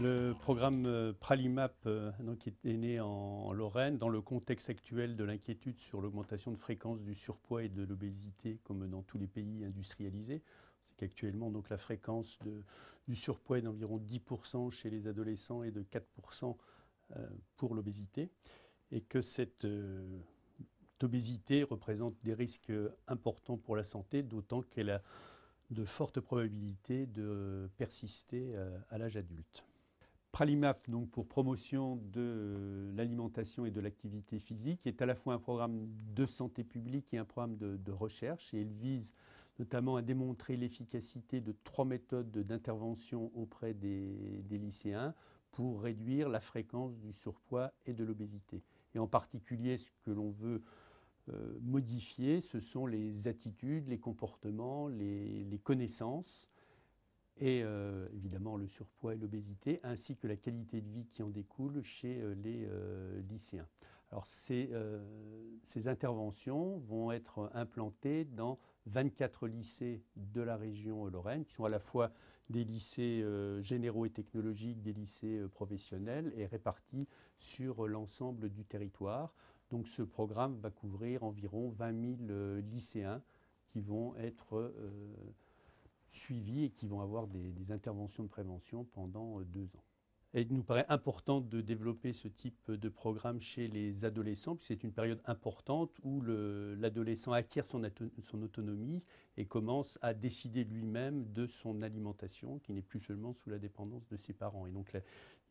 Le programme Pralimap donc est né en Lorraine dans le contexte actuel de l'inquiétude sur l'augmentation de fréquence du surpoids et de l'obésité, comme dans tous les pays industrialisés. C'est qu'actuellement donc la fréquence du surpoids est d'environ 10% chez les adolescents et de 4% pour l'obésité, et que cette obésité représente des risques importants pour la santé, d'autant qu'elle a de fortes probabilités de persister à l'âge adulte. Pralimap, donc pour promotion de l'alimentation et de l'activité physique, est à la fois un programme de santé publique et un programme de recherche, et il vise notamment à démontrer l'efficacité de 3 méthodes d'intervention auprès des lycéens pour réduire la fréquence du surpoids et de l'obésité. Et en particulier, ce que l'on veut modifier, ce sont les attitudes, les comportements, les connaissances, et évidemment le surpoids et l'obésité, ainsi que la qualité de vie qui en découle chez les lycéens. Alors ces interventions vont être implantées dans 24 lycées de la région Lorraine, qui sont à la fois des lycées généraux et technologiques, des lycées professionnels, et répartis sur l'ensemble du territoire. Donc ce programme va couvrir environ 20 000 lycéens qui vont être suivis et qui vont avoir des interventions de prévention pendant 2 ans. Et il nous paraît important de développer ce type de programme chez les adolescents, puisque c'est une période importante où l'adolescent acquiert son autonomie et commence à décider lui-même de son alimentation, qui n'est plus seulement sous la dépendance de ses parents. Et donc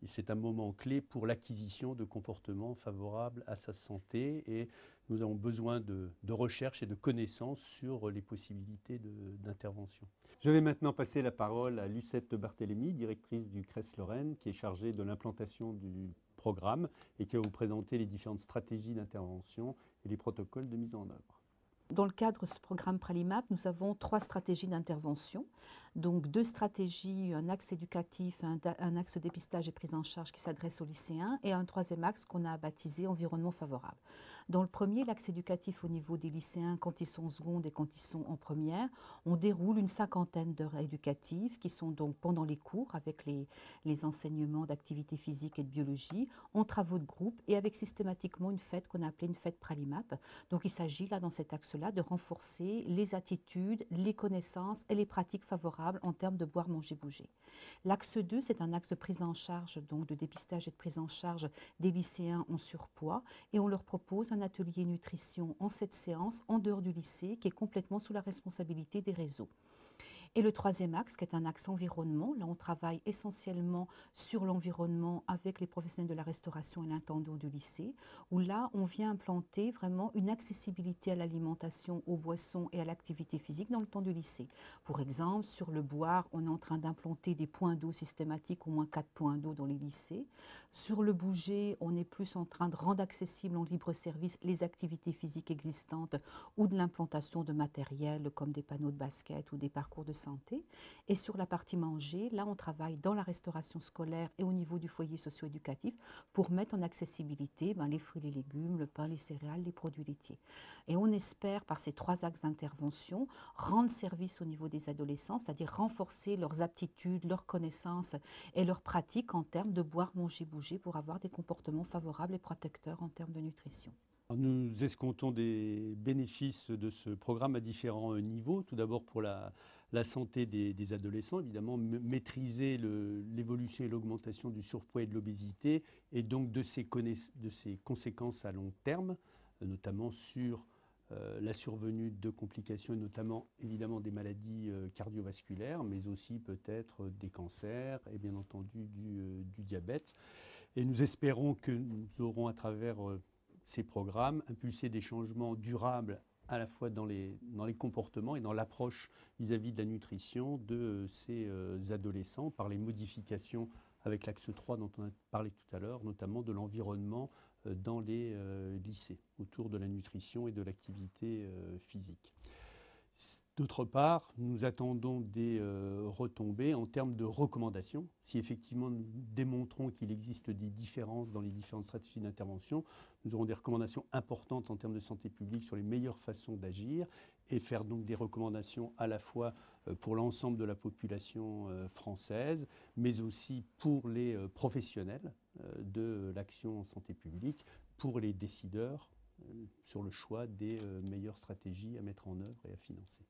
c'est un moment clé pour l'acquisition de comportements favorables à sa santé, et nous avons besoin de recherche et de connaissances sur les possibilités d'intervention. Je vais maintenant passer la parole à Lucette Barthélémy, directrice du CRES Lorraine, qui est chargée de l'implantation du programme et qui va vous présenter les différentes stratégies d'intervention et les protocoles de mise en œuvre. Dans le cadre de ce programme Pralimap, nous avons 3 stratégies d'intervention. Donc 2 stratégies, un axe éducatif, un axe dépistage et prise en charge qui s'adresse aux lycéens, et un 3e axe qu'on a baptisé environnement favorable. Dans le premier, l'axe éducatif au niveau des lycéens, quand ils sont en seconde et quand ils sont en première, on déroule une 50aine d'heures éducatives qui sont donc pendant les cours avec les enseignements d'activité physique et de biologie, en travaux de groupe et avec systématiquement une fête qu'on a appelée une fête Pralimap. Donc il s'agit là dans cet axe-là de renforcer les attitudes, les connaissances et les pratiques favorables en termes de boire, manger, bouger. L'axe 2, c'est un axe de prise en charge, donc de dépistage et de prise en charge des lycéens en surpoids, et on leur propose un atelier nutrition en 7 séances en dehors du lycée qui est complètement sous la responsabilité des réseaux. Et le 3e axe, qui est un axe environnement, là on travaille essentiellement sur l'environnement avec les professionnels de la restauration et l'intendant du lycée, où là on vient implanter vraiment une accessibilité à l'alimentation, aux boissons et à l'activité physique dans le temps du lycée. Pour exemple, sur le boire, on est en train d'implanter des points d'eau systématiques, au moins 4 points d'eau dans les lycées. Sur le bouger, on est plus en train de rendre accessibles en libre service les activités physiques existantes ou de l'implantation de matériel comme des panneaux de basket ou des parcours de santé. Et sur la partie manger, là on travaille dans la restauration scolaire et au niveau du foyer socio-éducatif pour mettre en accessibilité les fruits, les légumes, le pain, les céréales, les produits laitiers. Et on espère par ces 3 axes d'intervention rendre service au niveau des adolescents, c'est-à-dire renforcer leurs aptitudes, leurs connaissances et leurs pratiques en termes de boire, manger, bouger pour avoir des comportements favorables et protecteurs en termes de nutrition. Nous escomptons des bénéfices de ce programme à différents niveaux. Tout d'abord pour la santé des adolescents, évidemment, maîtriser l'évolution et l'augmentation du surpoids et de l'obésité, et donc de ses conséquences à long terme, notamment sur la survenue de complications, et notamment évidemment des maladies cardiovasculaires, mais aussi peut-être des cancers et bien entendu du diabète. Et nous espérons que nous aurons à travers ces programmes impulsé des changements durables à la fois dans les comportements et dans l'approche vis-à-vis de la nutrition de ces adolescents par les modifications avec l'axe 3 dont on a parlé tout à l'heure, notamment de l'environnement dans les lycées, autour de la nutrition et de l'activité physique. D'autre part, nous attendons des retombées en termes de recommandations. Si effectivement nous démontrons qu'il existe des différences dans les différentes stratégies d'intervention, nous aurons des recommandations importantes en termes de santé publique sur les meilleures façons d'agir et faire donc des recommandations à la fois pour l'ensemble de la population française, mais aussi pour les professionnels de l'action en santé publique, pour les décideurs sur le choix des meilleures stratégies à mettre en œuvre et à financer.